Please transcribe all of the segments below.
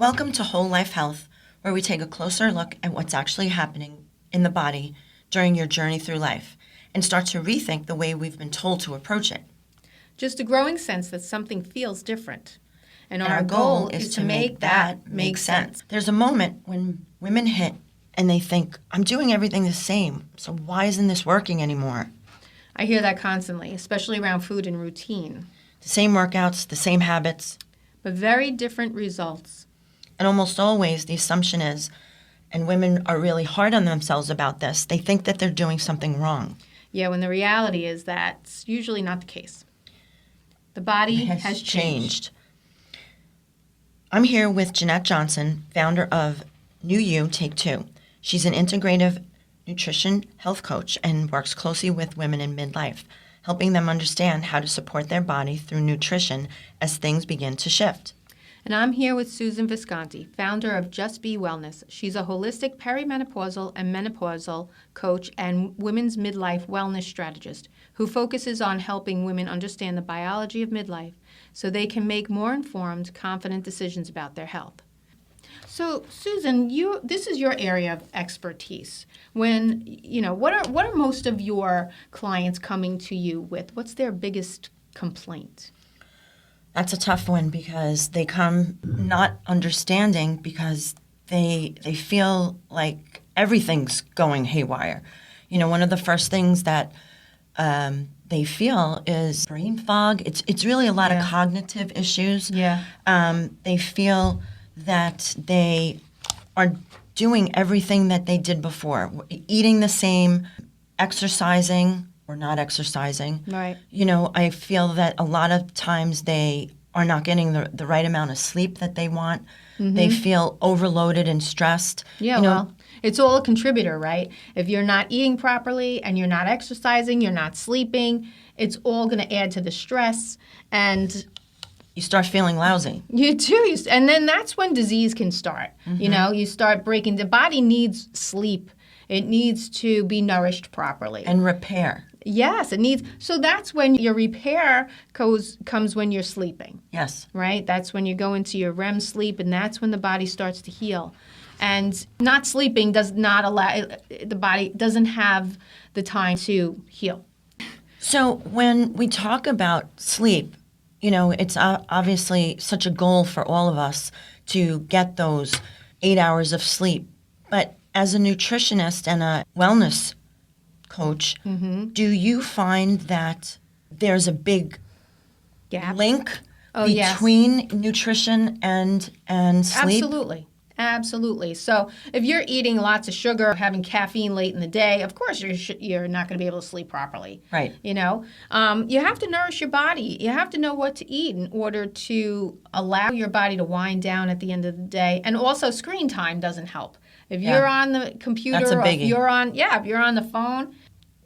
Welcome to Whole Life Health, where we take a closer look at what's actually happening in the body during your journey through life and start to rethink the way we've been told to approach it. Just a growing sense that something feels different. And Our goal is to make that make sense. There's a moment when women hit and they think, I'm doing everything the same, so why isn't this working anymore? I hear that constantly, especially around food and routine. The same workouts, the same habits. But very different results. And almost always the assumption is, and women are really hard on themselves about this, they think that they're doing something wrong. Yeah, when the reality is that's usually not the case. The body has changed. I'm here with Jeanette Johnson, founder of New You, Take Two. She's an integrative nutrition health coach and works closely with women in midlife, helping them understand how to support their body through nutrition as things begin to shift. And I'm here with Susan Visconti, founder of Just Be Wellness. She's a holistic perimenopausal and menopausal coach and women's midlife wellness strategist who focuses on helping women understand the biology of midlife so they can make more informed, confident decisions about their health. So, Susan, this is your area of expertise. What are most of your clients coming to you with? What's their biggest complaint? That's a tough one because they come not understanding because they feel like everything's going haywire. One of the first things that they feel is brain fog. It's really a lot of cognitive issues. Yeah. They feel that they are doing everything that they did before, eating the same, exercising or not exercising. Right. I feel that a lot of times they are not getting the right amount of sleep that they want. Mm-hmm. They feel overloaded and stressed. Yeah, well, it's all a contributor, right? If you're not eating properly and you're not exercising, you're not sleeping, it's all going to add to the stress and you start feeling lousy. You do. And then that's when disease can start. Mm-hmm. You start breaking. The body needs sleep. It needs to be nourished properly. And repair. Yes, it needs. So that's when your repair comes when you're sleeping. Yes. Right? That's when you go into your REM sleep, and that's when the body starts to heal. And not sleeping does not allow, the body doesn't have the time to heal. So when we talk about sleep, it's obviously such a goal for all of us to get those 8 hours of sleep. But as a nutritionist and a wellness coach, do you find that there's a big link between nutrition and sleep? Absolutely. So if you're eating lots of sugar, having caffeine late in the day, of course you're not going to be able to sleep properly. Right. You have to nourish your body. You have to know what to eat in order to allow your body to wind down at the end of the day. And also screen time doesn't help. If you're on the computer, that's a biggie. If you're on the phone,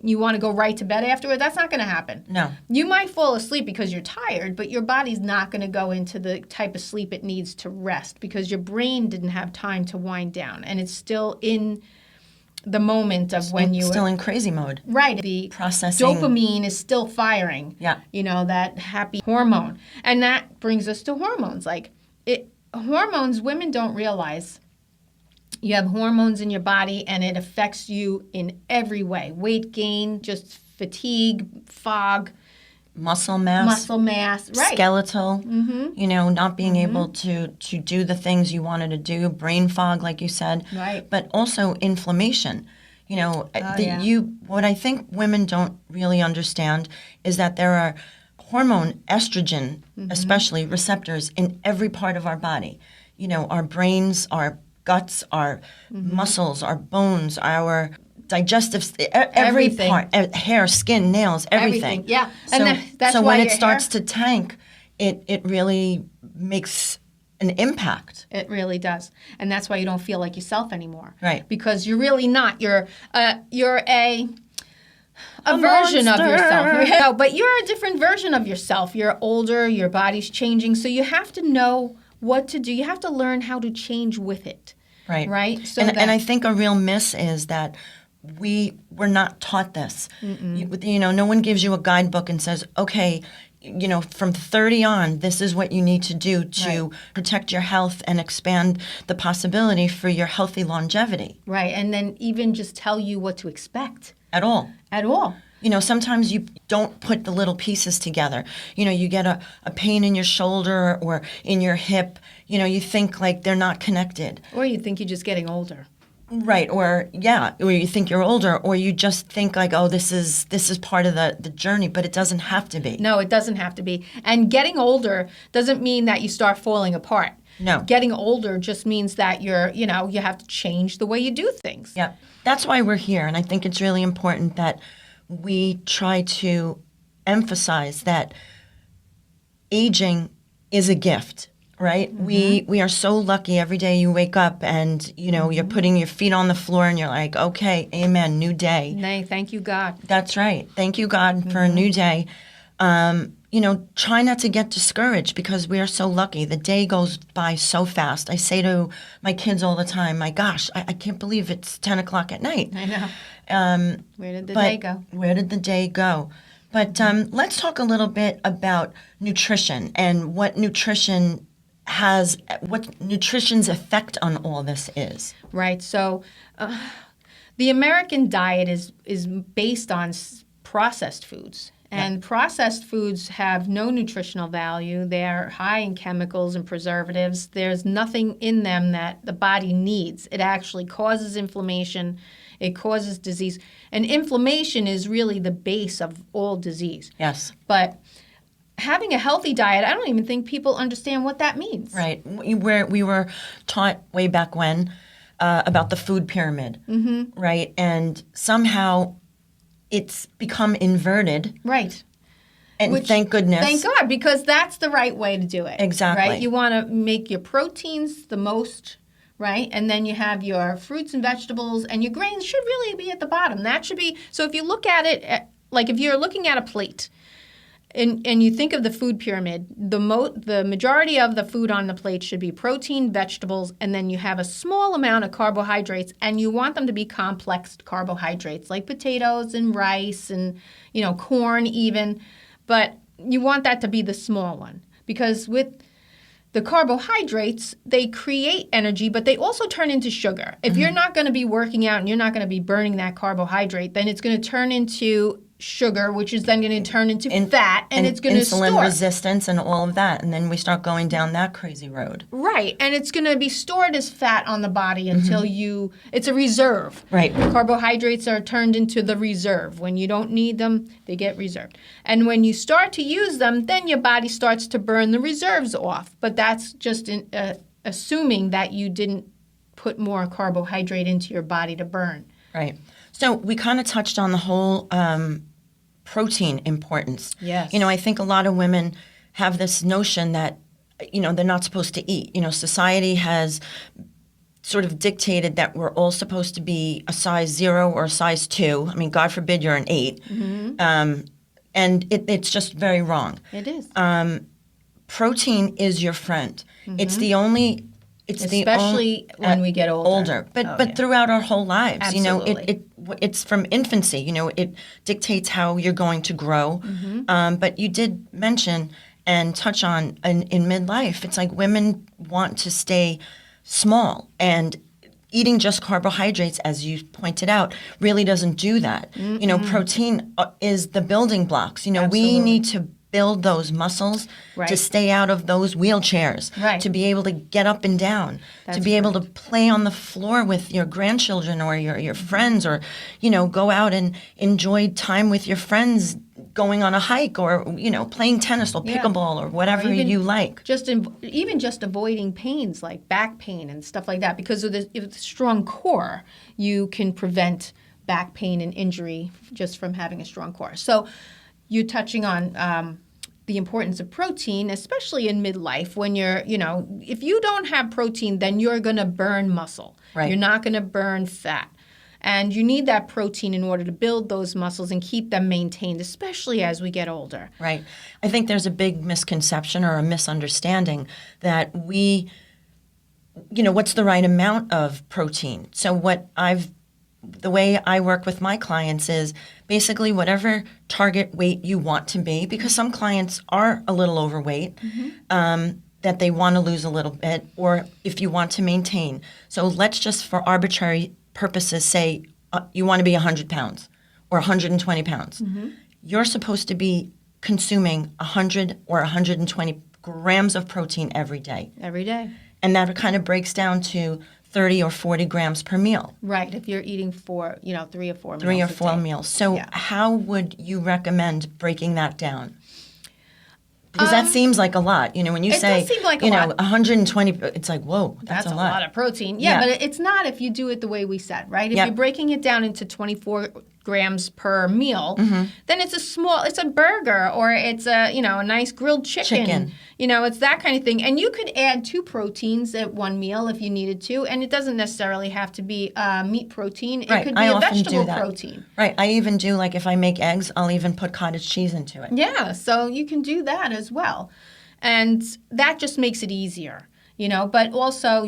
you want to go right to bed afterward, that's not going to happen. No. You might fall asleep because you're tired, but your body's not going to go into the type of sleep it needs to rest because your brain didn't have time to wind down. And it's still in the moment of when you're still in crazy mode. Right. The processing. Dopamine is still firing. Yeah. That happy hormone. And that brings us to hormones. Hormones, women don't realize. You have hormones in your body, and it affects you in every way. Weight gain, just fatigue, fog. Muscle mass. Right. Skeletal. Mm-hmm. Not being able to do the things you wanted to do. Brain fog, like you said. Right. But also inflammation. What I think women don't really understand is that there are hormone estrogen, especially receptors in every part of our body. Our brains, our guts, our muscles, our bones, our digestive, every part, hair, skin, nails, everything. Yeah. So when it starts to tank, it really makes an impact. It really does. And that's why you don't feel like yourself anymore. Right. Because you're really not. You're a version of yourself. No, but you're a different version of yourself. You're older, your body's changing, so you have to know what to do. You have to learn how to change with it. Right? So and I think a real miss is that we're not taught this. No one gives you a guidebook and says, okay, from 30 on, this is what you need to do to protect your health and expand the possibility for your healthy longevity. Right. And then even just tell you what to expect. At all. At all. Sometimes you don't put the little pieces together. You get a pain in your shoulder or in your hip. You think like they're not connected. Or you think you're just getting older. Right. Or you think you're older, or you just think like, oh, this is part of the journey, but it doesn't have to be. No, it doesn't have to be. And getting older doesn't mean that you start falling apart. No. Getting older just means that you have to change the way you do things. Yeah. That's why we're here. And I think it's really important that we try to emphasize that aging is a gift. Right? Mm-hmm. We are so lucky every day you wake up and, you're putting your feet on the floor and you're like, okay, amen, new day. Nay, thank you, God. That's right. Thank you, God, for a new day. Try not to get discouraged because we are so lucky. The day goes by so fast. I say to my kids all the time, my gosh, I can't believe it's 10 o'clock at night. I know. Where did the day go? Where did the day go? But let's talk a little bit about nutrition and what nutrition's effect on all this is. Right. So the American diet is based on processed foods. And processed foods have no nutritional value. They're high in chemicals and preservatives. There's nothing in them that the body needs. It actually causes inflammation. It causes disease. And inflammation is really the base of all disease. Yes. But having a healthy diet, I don't even think people understand what that means. Right. We were taught way back when about the food pyramid, right? And somehow it's become inverted. Right. And thank goodness. Thank God, because that's the right way to do it. Exactly. Right? You want to make your proteins the most, right? And then you have your fruits and vegetables, and your grains should really be at the bottom. That should be, so if you look at it, like if you're looking at a plate, and you think of the food pyramid, the majority of the food on the plate should be protein, vegetables, and then you have a small amount of carbohydrates, and you want them to be complex carbohydrates like potatoes and rice and, corn even. But you want that to be the small one because with the carbohydrates, they create energy, but they also turn into sugar. If you're not going to be working out and you're not going to be burning that carbohydrate, then it's going to turn into sugar, which is then going to turn into fat, and it's going to store. Insulin resistance and all of that, and then we start going down that crazy road. Right, and it's going to be stored as fat on the body until it's a reserve. Right. Carbohydrates are turned into the reserve. When you don't need them, they get reserved. And when you start to use them, then your body starts to burn the reserves off. But that's just assuming that you didn't put more carbohydrate into your body to burn. Right. So we kind of touched on the whole protein importance. Yes. I think a lot of women have this notion that, they're not supposed to eat. Society has sort of dictated that we're all supposed to be a size 0 or a size 2. I mean, God forbid you're an 8. And it's just very wrong. It is. Protein is your friend. It's the only... Especially when we get older. But throughout our whole lives, Absolutely. it's from infancy. It dictates how you're going to grow. But you did mention and touch on in midlife, it's like women want to stay small, and eating just carbohydrates, as you pointed out, really doesn't do that. Protein is the building blocks. We need to build those muscles to stay out of those wheelchairs, to be able to get up and down, to be able to play on the floor with your grandchildren or your friends, or, go out and enjoy time with your friends going on a hike or, playing tennis or pickleball or whatever you like. Even just avoiding pains like back pain and stuff like that, because with a strong core, you can prevent back pain and injury just from having a strong core. So you're touching on the importance of protein, especially in midlife when you're, if you don't have protein, then you're going to burn muscle. Right. You're not going to burn fat. And you need that protein in order to build those muscles and keep them maintained, especially as we get older. Right. I think there's a big misconception or a misunderstanding that what's the right amount of protein? So what the way I work with my clients is basically whatever target weight you want to be, because some clients are a little overweight, that they want to lose a little bit, or if you want to maintain. So let's just, for arbitrary purposes, say you want to be 100 pounds or 120 pounds. You're supposed to be consuming 100 or 120 grams of protein every day. Every day. And that kind of breaks down to 30 or 40 grams per meal. Right, if you're eating 3 or 4 meals. 3 or 4 meals. So how would you recommend breaking that down? Because that seems like a lot. When you say, does seem like a lot. 120, it's like, whoa, that's a lot. A lot of protein. Yeah, but it's not if you do it the way we said, right? If you're breaking it down into 24 grams per meal, then it's a burger, or it's a nice grilled chicken. It's that kind of thing. And you could add 2 proteins at one meal if you needed to, and it doesn't necessarily have to be meat protein. It could be a vegetable protein. Right. I even do, like, if I make eggs, I'll even put cottage cheese into it. Yeah, so you can do that as well. And that just makes it easier, but also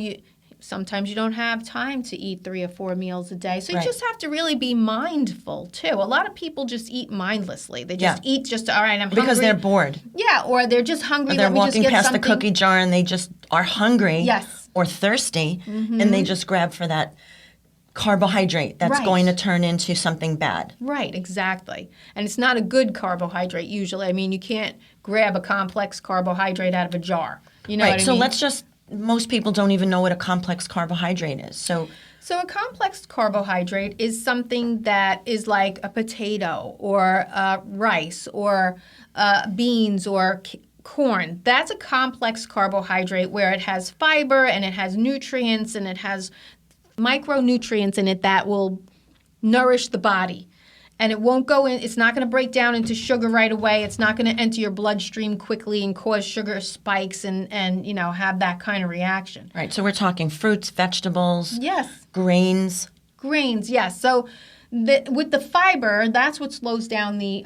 sometimes you don't have time to eat 3 or 4 meals a day. So you just have to really be mindful, too. A lot of people just eat mindlessly. They just eat all right, I'm hungry. Because they're bored. Yeah, or they're just hungry. Or they're walking past the cookie jar and they just are hungry or thirsty, and they just grab for that carbohydrate that's going to turn into something bad. Right, exactly. And it's not a good carbohydrate usually. I mean, you can't grab a complex carbohydrate out of a jar. You know what I mean? So let's just... Most people don't even know what a complex carbohydrate is. So a complex carbohydrate is something that is like a potato or rice or beans or corn. That's a complex carbohydrate where it has fiber and it has nutrients and it has micronutrients in it that will nourish the body. And it won't go in, it's not going to break down into sugar right away. It's not going to enter your bloodstream quickly and cause sugar spikes and have that kind of reaction. Right. So we're talking fruits, vegetables. Yes. Grains. Grains, yes. So with the fiber, that's what slows down the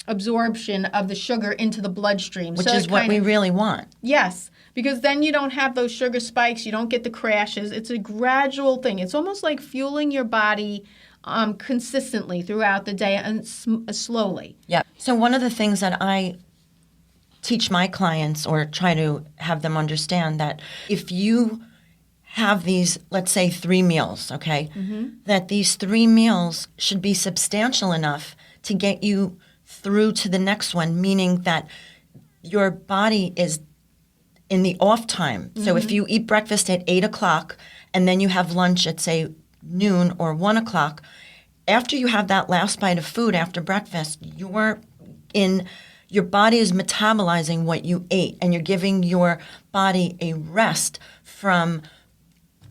absorption of the sugar into the bloodstream. Which is what we really want. Yes. Because then you don't have those sugar spikes. You don't get the crashes. It's a gradual thing. It's almost like fueling your body consistently throughout the day and slowly. Yeah. So one of the things that I teach my clients, or try to have them understand, that if you have these, let's say 3 meals, okay, that these 3 meals should be substantial enough to get you through to the next one, meaning that your body is in the off time. So if you eat breakfast at 8 o'clock and then you have lunch at, say, noon or 1 o'clock, after you have that last bite of food after breakfast, your body is metabolizing what you ate, and you're giving your body a rest from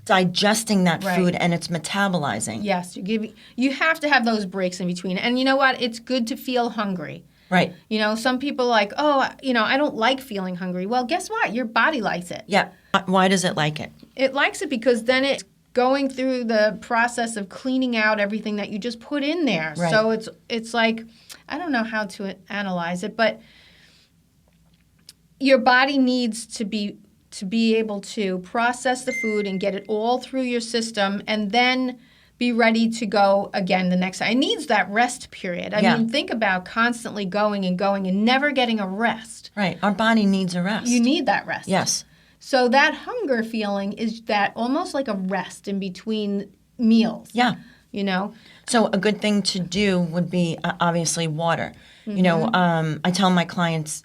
digesting that food, and it's metabolizing. Yes, you have to have those breaks in between. And you know what? It's good to feel hungry. Right. Some people are like, I don't like feeling hungry. Well, guess what? Your body likes it. Yeah. Why does it like it? It likes it because then it's going through the process of cleaning out everything that you just put in there. Right. So it's like, I don't know how to analyze it, but your body needs to be able to process the food and get it all through your system and then be ready to go again the next time. It needs that rest period. I mean, think about constantly going and never getting a rest. Right. Our body needs a rest. You need that rest. Yes. So that hunger feeling is that almost like a rest in between meals. Yeah. So a good thing to do would be obviously water. I tell my clients,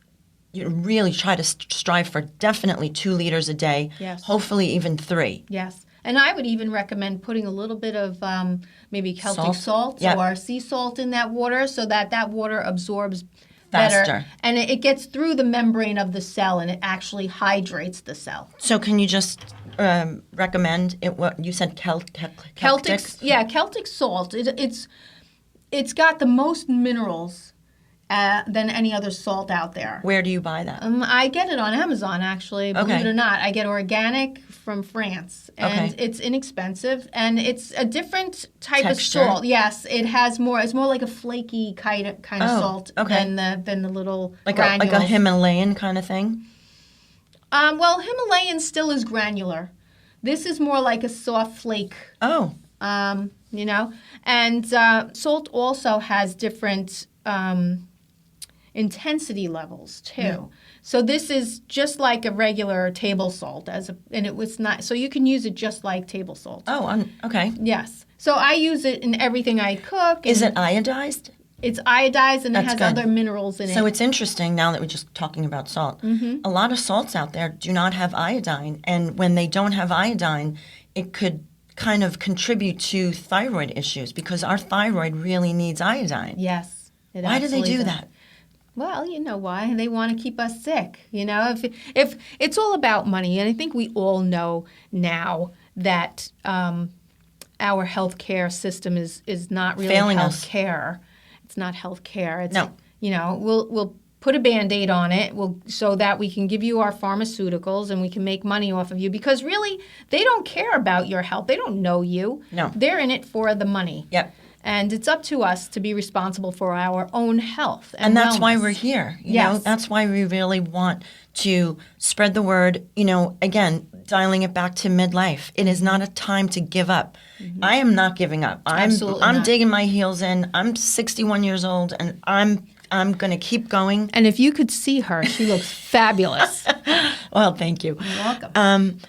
you really try to strive for definitely 2 liters a day. Yes. Hopefully even 3. Yes. And I would even recommend putting a little bit of maybe Celtic salt or sea salt in that water so that water absorbs faster. Better. And it gets through the membrane of the cell and it actually hydrates the cell. So can you just recommend it? What you said, Celtic? Celtic salt. It's got the most minerals than any other salt out there. Where do you buy that? I get it on Amazon, actually. Believe it or not, I get organic from France, and it's inexpensive, and it's a different type of salt. Yes, it has more. It's more like a flaky kind of salt than the little granules. Like a Himalayan kind of thing. Well, Himalayan still is granular. This is more like a soft flake. Oh. And salt also has different intensity levels too. Mm. So this is just like a regular table salt, and it was not. So you can use it just like table salt. Oh, okay. Yes. So I use it in everything I cook. Is it iodized? It's iodized, and That's it has good. other minerals in it. So it's interesting now that we're just talking about salt. Mm-hmm. A lot of salts out there do not have iodine, and when they don't have iodine, it could kind of contribute to thyroid issues because our thyroid really needs iodine. Yes. Why do they do that? Well, you know why. They want to keep us sick. If it's all about money, and I think we all know now that our healthcare system is not really Failing us. healthcare. It's not healthcare. It's, No. We'll put a Band-Aid on it so that we can give you our pharmaceuticals and we can make money off of you because really they don't care about your health. They don't know you. No. They're in it for the money. Yep. And it's up to us to be responsible for our own health And that's wellness. why we're here. You Yes. know, that's why we really want to spread the word, again, dialing it back to midlife. It is not a time to give up. Mm-hmm. I am not giving up. Absolutely I'm not. digging my heels in. I'm 61 years old and I'm going to keep going. And if you could see her, she looks fabulous. Well, thank you. You're welcome.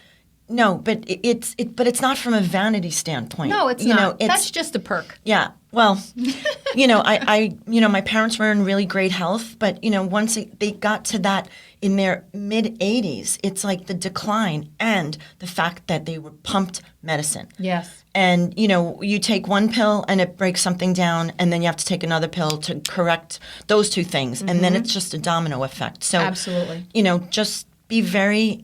No, but it's not from a vanity standpoint. No, it's not. That's just a perk. Yeah. Well, my parents were in really great health, but once they got to that in their mid 80s, it's like the decline and the fact that they were pumped medicine. Yes. And you take one pill and it breaks something down, and then you have to take another pill to correct those two things, and then it's just a domino effect. So Absolutely. Just be very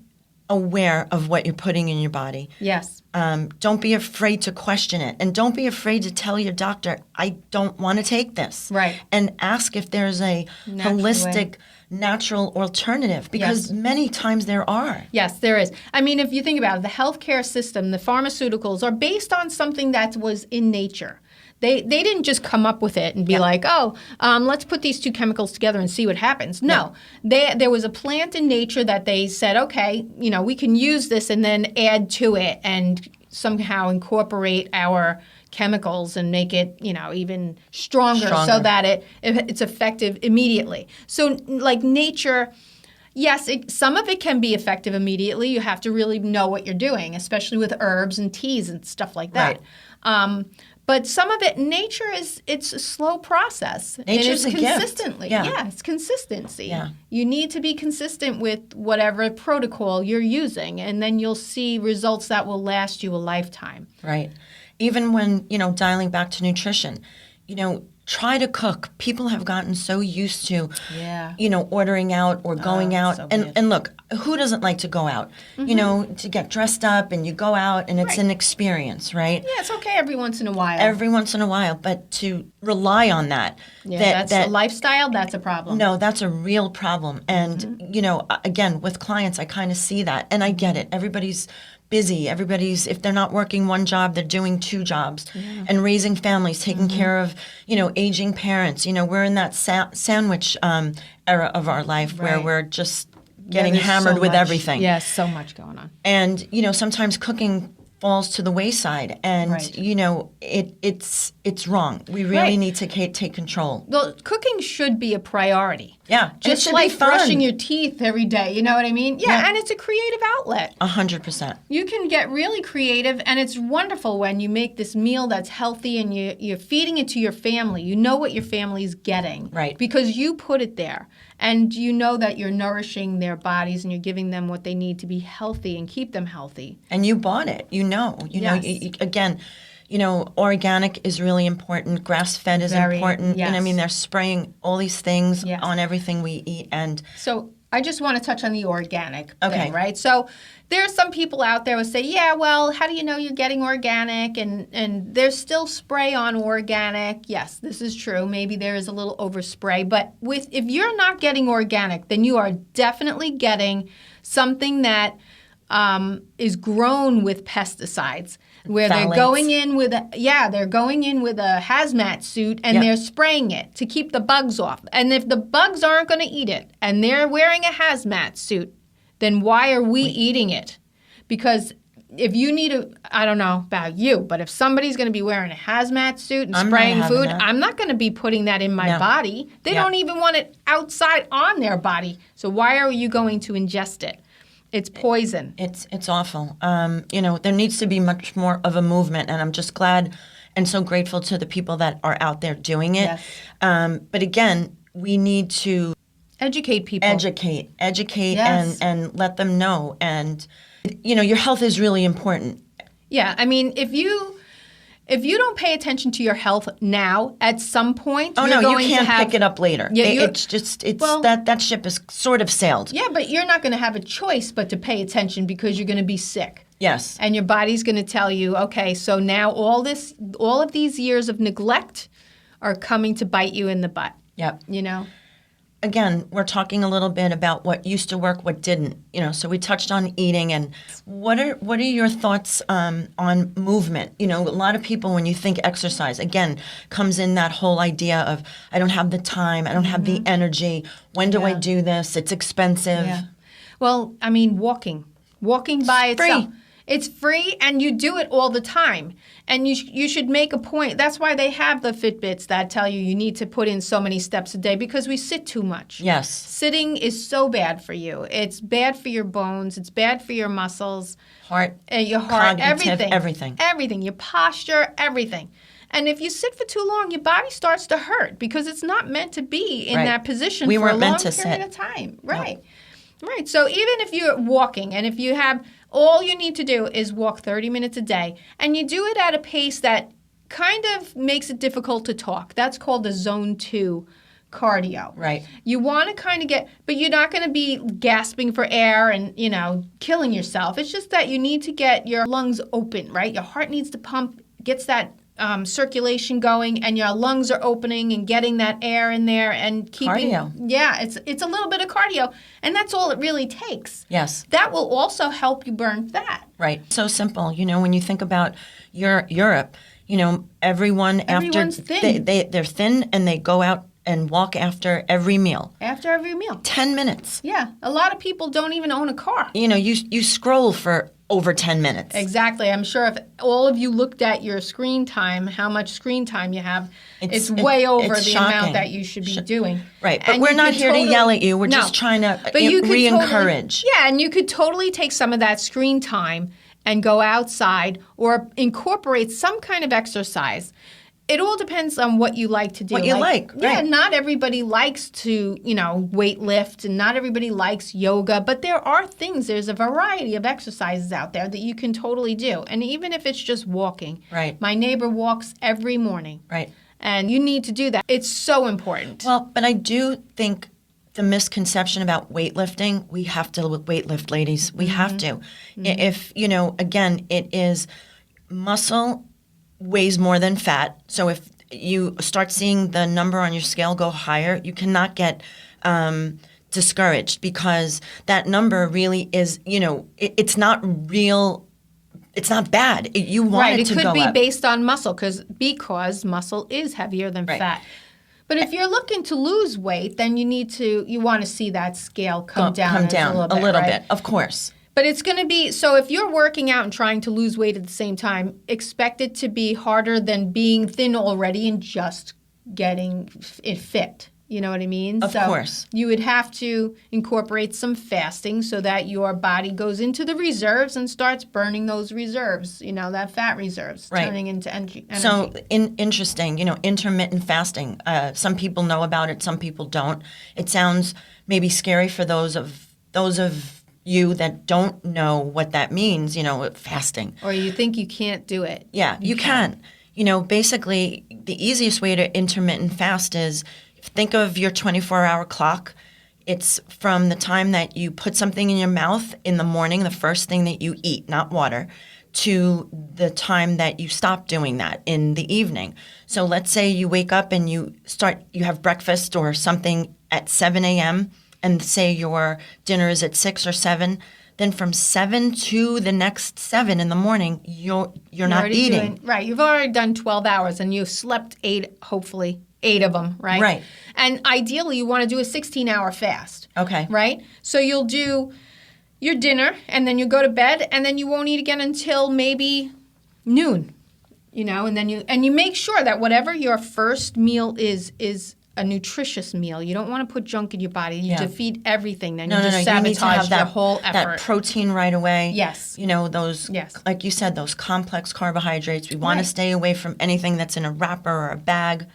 aware of what you're putting in your body. Yes. Don't be afraid to question it. And don't be afraid to tell your doctor, I don't want to take this. Right. And ask if there's a holistic, natural alternative, because many times there are. Yes, there is. I mean, if you think about it, the healthcare system, the pharmaceuticals are based on something that was in nature. They didn't just come up with it and be like, let's put these two chemicals together and see what happens. No, there was a plant in nature that they said, okay, we can use this and then add to it and somehow incorporate our chemicals and make it, even stronger. So that it's effective immediately. So like nature. Yes, some of it can be effective immediately. You have to really know what you're doing, especially with herbs and teas and stuff like that. Right. But some of it, it's a slow process. Nature's and a it's gift. consistently. Yeah. It's consistency. Yeah. You need to be consistent with whatever protocol you're using, and then you'll see results that will last you a lifetime. Right. Even when, dialing back to nutrition, try to cook. People have gotten so used to, ordering out or going out. so And look, who doesn't like to go out? To get dressed up and you go out and it's an experience, right? Yeah, it's okay every once in a while. Every once in a while, but to rely on that. Yeah, that's a lifestyle, that's a problem. No, that's a real problem. And, again, with clients, I kind of see that. And I get it. Everybody's busy. If they're not working one job, they're doing two jobs and raising families, taking care of, aging parents. We're in that sandwich era of our life where we're just getting there's hammered so with much. everything. Yes, so much going on. And, sometimes cooking falls to the wayside and, it's wrong. We really need to take control. Well, cooking should be a priority. Yeah. And it Just should like be fun. brushing your teeth every day, you know what I mean? Yeah, and it's a creative outlet. 100%. You can get really creative, and it's wonderful when you make this meal that's healthy and you're feeding it to your family. You know what your family's getting. Right. Because you put it there. And you know that you're nourishing their bodies and you're giving them what they need to be healthy and keep them healthy. And you bought it. Again, organic is really important. Grass-fed is important. Yes. And I mean, they're spraying all these things Yes. on everything we eat. And So I just want to touch on the organic Okay. thing, right? So there are some people out there who say, yeah, well, how do you know you're getting organic? And there's still spray on organic. Yes, this is true. Maybe there is a little overspray. But if you're not getting organic, then you are definitely getting something that is grown with pesticides. Where Phthalates. they're going in with a hazmat suit and they're spraying it to keep the bugs off. And if the bugs aren't going to eat it and they're wearing a hazmat suit, then why are we eating it? Because if you need I don't know about you, but if somebody's going to be wearing a hazmat suit and I'm not spraying having food, that. I'm not going to be putting that in my No. body. They Yeah. don't even want it outside on their body. So why are you going to ingest it? It's poison. It's awful. There needs to be much more of a movement, and I'm just glad and so grateful to the people that are out there doing it. Yes. But again, we need to Educate people. educate Yes. and let them know. And your health is really important. Yeah, I mean, if you don't pay attention to your health now, at some point, Oh you're no, going you can't to have, pick it up later. Yeah, That ship is sort of sailed. Yeah, but you're not going to have a choice but to pay attention because you're going to be sick. Yes. And your body's going to tell you, okay, so now all of these years of neglect are coming to bite you in the butt. Yep. Again, we're talking a little bit about what used to work, what didn't. So we touched on eating, and what are your thoughts on movement? A lot of people, when you think exercise, again, comes in that whole idea of I don't have the time, I don't have the energy. When do I do this? It's expensive. Yeah. Well, I mean, walking by itself. It's free, and you do it all the time. And you should make a point. That's why they have the Fitbits that tell you need to put in so many steps a day, because we sit too much. Yes. Sitting is so bad for you. It's bad for your bones. It's bad for your muscles. Your heart, everything. Everything. Your posture, everything. And if you sit for too long, your body starts to hurt because it's not meant to be in that position for a long period of time. Right. Nope. Right. So even if you're walking, and if you have, all you need to do is walk 30 minutes a day, and you do it at a pace that kind of makes it difficult to talk. That's called the zone 2 cardio. Right. You want to kind of but you're not going to be gasping for air and, killing yourself. It's just that you need to get your lungs open, right? Your heart needs to pump, gets that circulation going, and your lungs are opening and getting that air in there and keeping cardio. Yeah, it's a little bit of cardio, and that's all it really takes. Yes. That will also help you burn fat. Right. So simple. When you think about Europe, everyone's thin. They're thin, and they go out and walk after every meal. 10 minutes. Yeah. A lot of people don't even own a car. You scroll for over 10 minutes. Exactly. I'm sure if all of you looked at your screen time, how much screen time you have, it's way over the amount that you should be doing. Right. But we're not here to yell at you. We're just trying to re-encourage. And you could totally take some of that screen time and go outside or incorporate some kind of exercise. It all depends on what you like to do. What you like, Yeah, right. Not everybody likes to, weight lift, and not everybody likes yoga, but there's a variety of exercises out there that you can totally do. And even if it's just walking. Right. My neighbor walks every morning. Right. And you need to do that. It's so important. Well, but I do think the misconception about weightlifting, we have to weightlift, ladies. We have to. If, again, it is muscle weighs more than fat. So if you start seeing the number on your scale go higher, you cannot get discouraged, because that number really is, it's not real. It's not bad. You want it to go up. It could be based on muscle because muscle is heavier than fat. But if you're looking to lose weight, then you want to see that scale come down a little bit, of course. But it's going to be, so if you're working out and trying to lose weight at the same time, expect it to be harder than being thin already and just getting it fit. You know what I mean? Of course. You would have to incorporate some fasting so that your body goes into the reserves and starts burning those reserves, that fat reserves, turning into energy. So interesting, intermittent fasting. Some people know about it, some people don't. It sounds maybe scary for those of you that don't know what that means, fasting. Or you think you can't do it. Yeah, you can. Basically, the easiest way to intermittent fast is, think of your 24-hour clock. It's from the time that you put something in your mouth in the morning, the first thing that you eat, not water, to the time that you stop doing that in the evening. So let's say you wake up and you have breakfast or something at 7 a.m., and say your dinner is at 6 or 7, then from 7 to the next 7 in the morning, you're not eating. Right. You've already done 12 hours, and you've slept 8, hopefully 8 of them, right? Right. And ideally, you want to do a 16-hour fast. Okay. Right? So you'll do your dinner, and then you go to bed, and then you won't eat again until maybe noon. And then you make sure that whatever your first meal is a nutritious meal. You don't want to put junk in your body. You defeat everything. Then you just You need to sabotage have that, your whole effort. that protein right away. Yes. Those, like you said, those complex carbohydrates. We want to stay away from anything that's in a wrapper or a bag.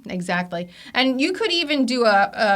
Exactly. And you could even do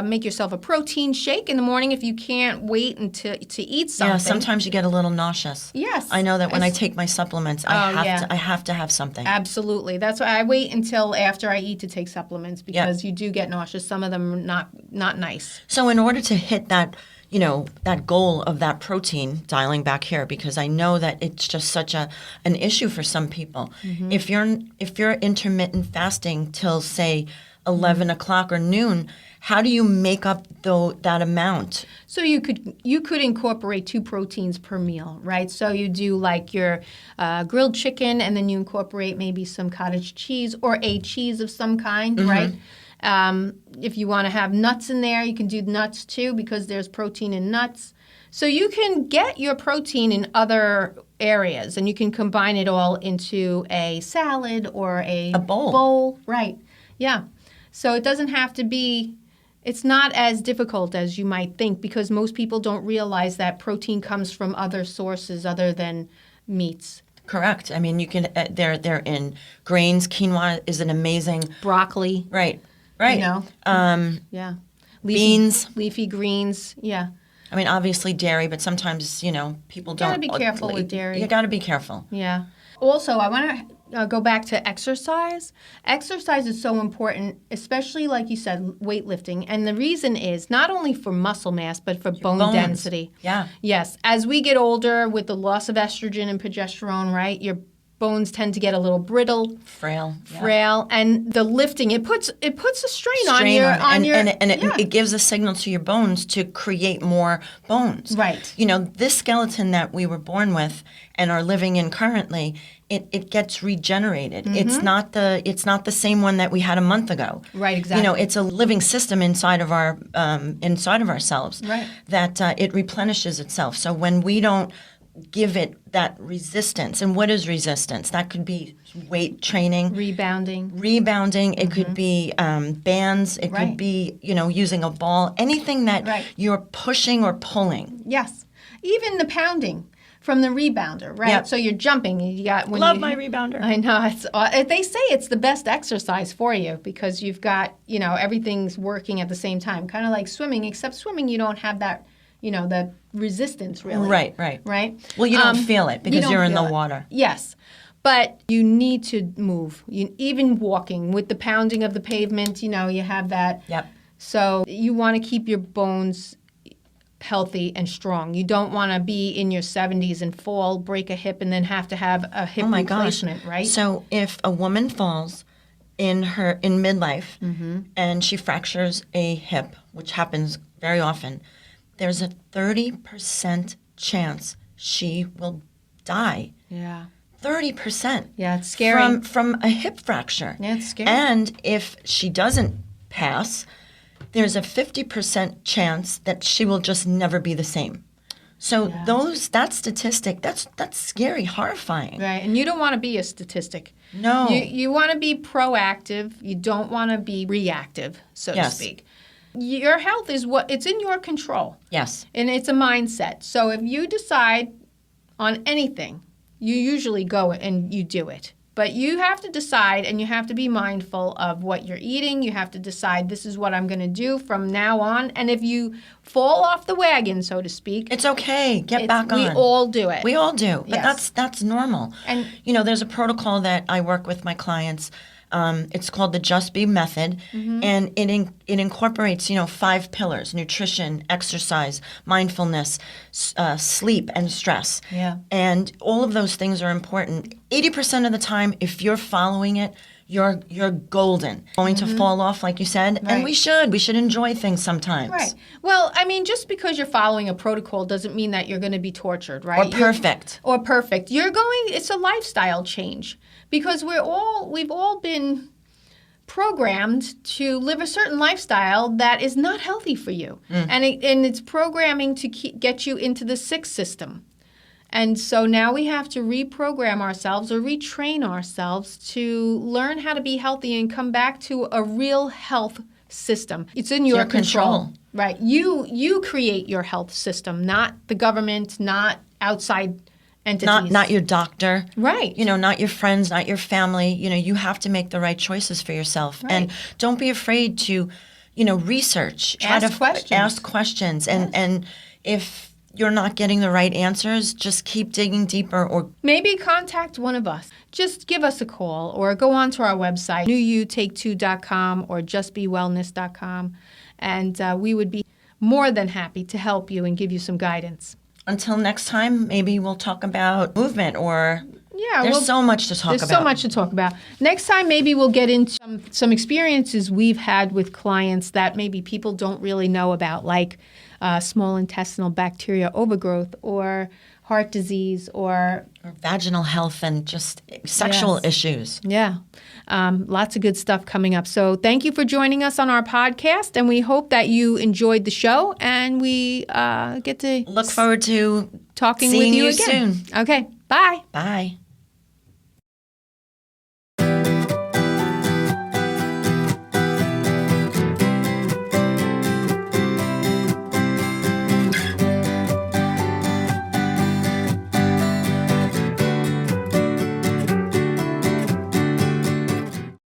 make yourself a protein shake in the morning if you can't wait to eat something. Yeah, sometimes you get a little nauseous. Yes. I know that when I take my supplements, I have to have something. Absolutely. That's why I wait until after I eat to take supplements, because you do get nauseous. Some of them are not nice. So in order to hit that, that goal of that protein, dialing back here, because I know that it's just such an issue for some people. If you're intermittent fasting till, say, 11 o'clock or noon, how do you make up that amount? So you could incorporate 2 proteins per meal, right? So you do like your grilled chicken, and then you incorporate maybe some cottage cheese or a cheese of some kind, right? If you want to have nuts in there, you can do nuts too, because there's protein in nuts. So you can get your protein in other areas, and you can combine it all into a salad or a bowl. Right. Yeah. So it doesn't have to be, it's not as difficult as you might think, because most people don't realize that protein comes from other sources other than meats. Correct. I mean, you can, they're in grains. Quinoa is an amazing. Broccoli. Right. Yeah. Beans. Leafy greens. Yeah. I mean, obviously dairy, but sometimes, people don't. You got to be careful with dairy. You got to be careful. Yeah. Also, I want to go back to exercise. Exercise is so important, especially, like you said, weightlifting. And the reason is not only for muscle mass, but for bone density. Yeah. Yes. As we get older, with the loss of estrogen and progesterone, right, your bones tend to get a little brittle, frail, and the lifting, it puts a strain on your it gives a signal to your bones to create more bones. Right. This skeleton that we were born with and are living in currently, it gets regenerated. It's not the same one that we had a month ago. Right. Exactly. It's a living system inside of ourselves. Right. That it replenishes itself. So when we don't give it that resistance. And what is resistance? That could be weight training. Rebounding. It could be bands. It could be, using a ball. Anything that you're pushing or pulling. Yes. Even the pounding from the rebounder, right? Yep. So you're jumping. Love my rebounder. I know. They say it's the best exercise for you, because you've got, everything's working at the same time. Kind of like swimming, except swimming you don't have that, the resistance really. Right. Well, you don't feel it because you're in the water. Yes. But you need to move. Even walking with the pounding of the pavement, you have that. Yep. So you want to keep your bones healthy and strong. You don't want to be in your 70s and fall, break a hip, and then have to have a hip replacement, right? So if a woman falls in midlife and she fractures a hip, which happens very often, there's a 30% chance she will die. Yeah. 30%. Yeah, it's scary. From a hip fracture. Yeah, it's scary. And if she doesn't pass, there's a 50% chance that she will just never be the same. So that statistic, that's scary, horrifying. Right, and you don't want to be a statistic. No. You want to be proactive. You don't want to be reactive, so to speak. Your health is it's in your control. Yes. And it's a mindset. So if you decide on anything, you usually go and you do it. But you have to decide, and you have to be mindful of what you're eating. You have to decide, this is what I'm going to do from now on. And if you fall off the wagon, so to speak, it's okay. Get back on. We all do it. We all do. But Yes. that's normal. And there's a protocol that I work with my clients. It's called the Just Be Method, and it incorporates 5 pillars: nutrition, exercise, mindfulness, sleep, and stress. Yeah. And all of those things are important. 80% of the time, if you're following it, you're golden. Going to fall off, like you said, and we should enjoy things sometimes. Right. Well, I mean, just because you're following a protocol doesn't mean that you're going to be tortured, right? Or perfect. It's a lifestyle change, because we've all been programmed to live a certain lifestyle that is not healthy for you. And it's programming to get you into the sick system. And so now we have to reprogram ourselves or retrain ourselves to learn how to be healthy and come back to a real health system. It's in your control. Right. You create your health system, not the government, not outside entities. Not your doctor. Right. Not your friends, not your family. You have to make the right choices for yourself. Right. And don't be afraid to, research. Ask questions. Ask questions. And if you're not getting the right answers, just keep digging deeper, or maybe contact one of us. Just give us a call or go onto our website, newyoutake2.com or justbewellness.com, and we would be more than happy to help you and give you some guidance. Until next time, maybe we'll talk about movement, or there's so much to talk about. There's so much to talk about. Next time, maybe we'll get into some experiences we've had with clients that maybe people don't really know about, like small intestinal bacteria overgrowth or heart disease or vaginal health and just sexual issues. Yeah. Lots of good stuff coming up. So thank you for joining us on our podcast, and we hope that you enjoyed the show, and we get to look forward to talking seeing with you you again. soon. Okay. Bye. Bye.